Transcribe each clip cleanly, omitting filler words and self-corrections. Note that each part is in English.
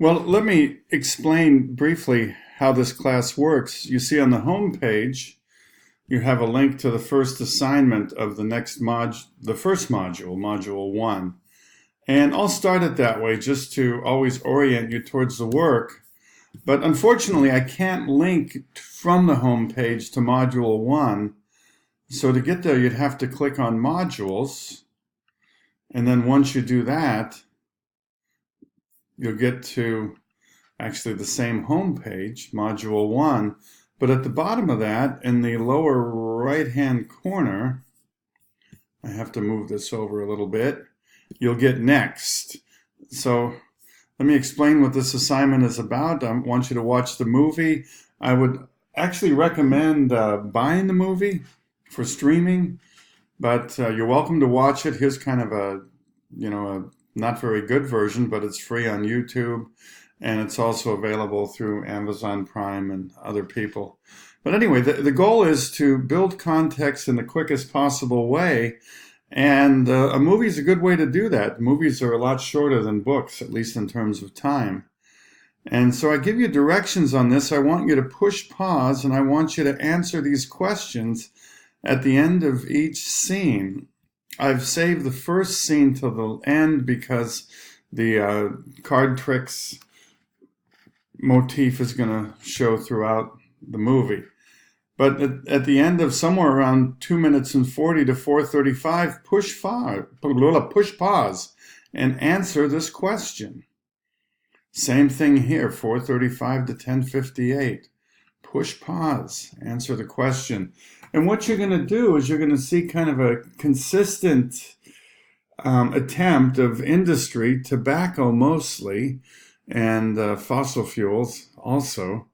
Well, let me explain briefly how this class works. You see on the home page, you have a link to the first assignment of the first module, module 1. And I'll start it that way just to always orient you towards the work. But unfortunately, I can't link from the home page to module 1. So to get there, you'd have to click on modules. And then once you do that, you'll get to actually the same home page, module 1. But at the bottom of that, in the lower right-hand corner, I have to move this over a little bit, you'll get next. So let me explain what this assignment is about. I want you to watch the movie. I would actually recommend buying the movie for streaming, but you're welcome to watch it. Here's kind of a not very good version, but it's free on YouTube, and it's also available through Amazon Prime and other people. But anyway, the goal is to build context in the quickest possible way, and a movie is a good way to do that. Movies are a lot shorter than books, at least in terms of time. And so I give you directions on this. I want you to push pause, and I want you to answer these questions at the end of each scene. I've saved the first scene till the end because the card tricks motif is going to show throughout the movie. But at the end of somewhere around 2 minutes and 40 to 4:35, push pause and answer this question. Same thing here, 4:35 to 10:58. Push pause, answer the question. And what you're going to do is you're going to see kind of a consistent attempt of industry, tobacco mostly, and fossil fuels also,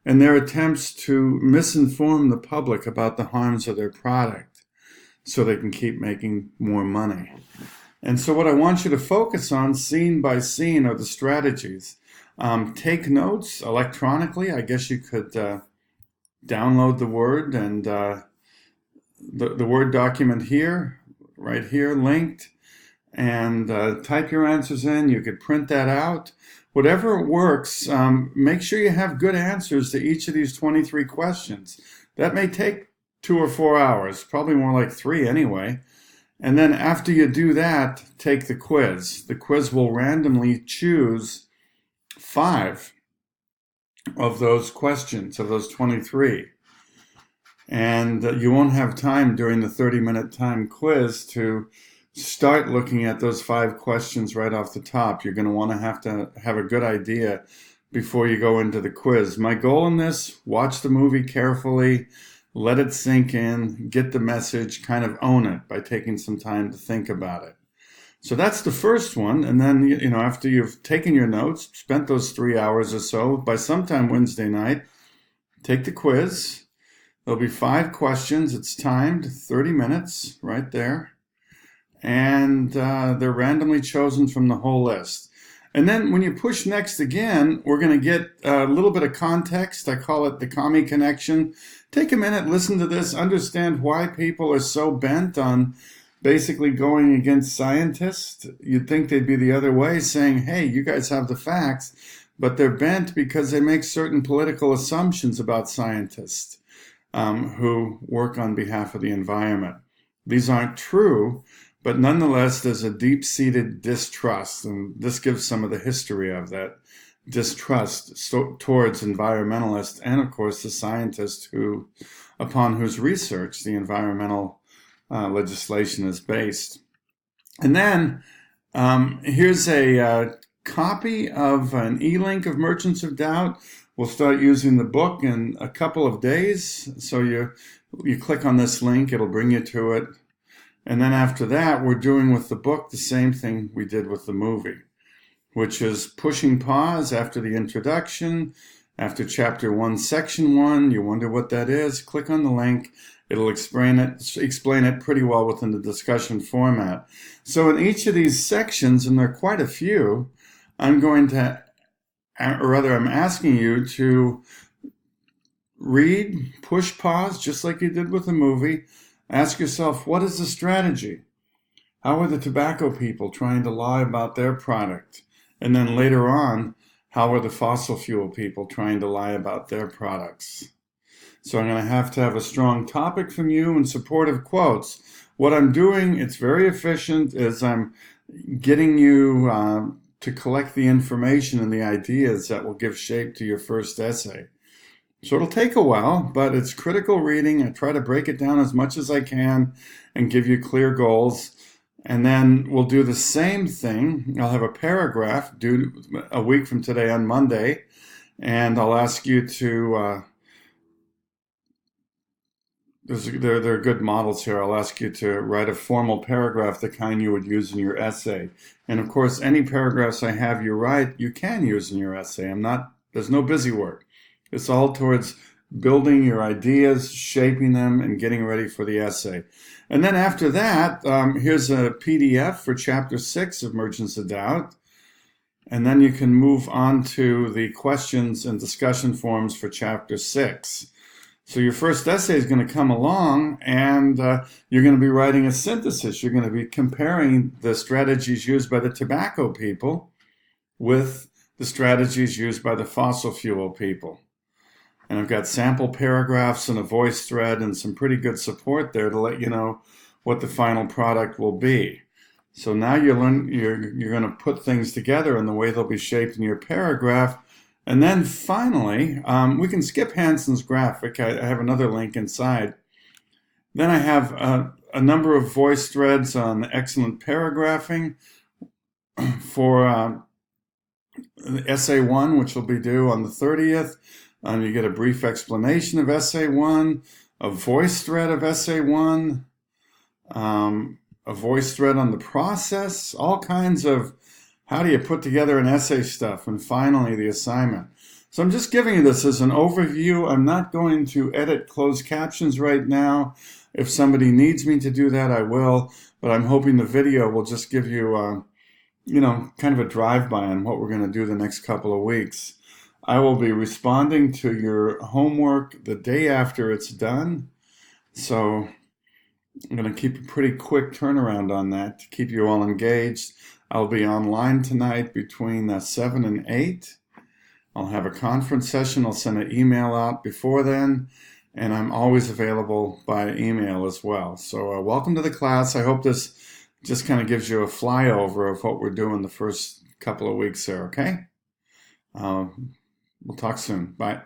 and their attempts to misinform the public about the harms of their product so they can keep making more money. And so what I want you to focus on scene by scene are the strategies. Take notes electronically. I guess you could download the Word and the Word document here, right here, linked, and type your answers in. You could print that out. Whatever works, make sure you have good answers to each of these 23 questions. That may take 2 or 4 hours, probably more like 3 anyway. And then after you do that, take the quiz. The quiz will randomly choose 5 of those questions, of those 23. And you won't have time during the 30-minute time quiz to start looking at those 5 questions right off the top. You're going to have a good idea before you go into the quiz. My goal in this, watch the movie carefully, let it sink in, get the message, kind of own it by taking some time to think about it. So that's the first one. And then, after you've taken your notes, spent those 3 hours or so, by sometime Wednesday night, take the quiz. There'll be 5 questions. It's timed, 30 minutes right there. And they're randomly chosen from the whole list. And then when you push next again, we're going to get a little bit of context. I call it the commie connection. Take a minute, listen to this, understand why people are so bent on basically going against scientists. You'd think they'd be the other way, saying, hey, you guys have the facts, but they're bent because they make certain political assumptions about scientists who work on behalf of the environment. These aren't true, but nonetheless, there's a deep-seated distrust, and this gives some of the history of that distrust towards environmentalists and, of course, the scientists upon whose research the environmental legislation is based. And then here's a copy of an e-link of Merchants of Doubt. We'll start using the book in a couple of days. So you click on this link, it'll bring you to it. And then after that, we're doing with the book the same thing we did with the movie, which is pushing pause after the introduction, after chapter 1, section 1. You wonder what that is? Click on the link. It'll explain it pretty well within the discussion format. So in each of these sections, and there are quite a few, I'm asking you to read, push pause, just like you did with the movie. Ask yourself, what is the strategy? How are the tobacco people trying to lie about their product? And then later on, how are the fossil fuel people trying to lie about their products? So I'm going to have a strong topic from you and supportive quotes. What I'm doing, it's very efficient, is I'm getting you to collect the information and the ideas that will give shape to your first essay. So it'll take a while, but it's critical reading. I try to break it down as much as I can and give you clear goals. And then we'll do the same thing. I'll have a paragraph due a week from today on Monday, and I'll ask you to there are good models here. I'll ask you to write a formal paragraph, the kind you would use in your essay. And of course, any paragraphs I have you write, you can use in your essay. There's no busy work. It's all towards building your ideas, shaping them, and getting ready for the essay. And then after that, here's a PDF for Chapter 6 of Merchants of Doubt. And then you can move on to the questions and discussion forums for Chapter 6. So your first essay is going to come along, and you're going to be writing a synthesis. You're going to be comparing the strategies used by the tobacco people with the strategies used by the fossil fuel people. And I've got sample paragraphs and a voice thread and some pretty good support there to let you know what the final product will be. So now you're going to put things together in the way they'll be shaped in your paragraph. And then finally, we can skip Hanson's graphic. I have another link inside. Then I have a number of voice threads on excellent paragraphing for Essay 1, which will be due on the 30th. You get a brief explanation of Essay 1, a voice thread of Essay 1, a voice thread on the process, all kinds of how do you put together an essay stuff, and finally the assignment. So I'm just giving you this as an overview. I'm not going to edit closed captions right now. If somebody needs me to do that, I will, but I'm hoping the video will just give you, kind of a drive-by on what we're going to do the next couple of weeks. I will be responding to your homework the day after it's done. So I'm going to keep a pretty quick turnaround on that to keep you all engaged. I'll be online tonight between 7 and 8. I'll have a conference session. I'll send an email out before then, and I'm always available by email as well. So welcome to the class. I hope this just kind of gives you a flyover of what we're doing the first couple of weeks there, okay? We'll talk soon. Bye.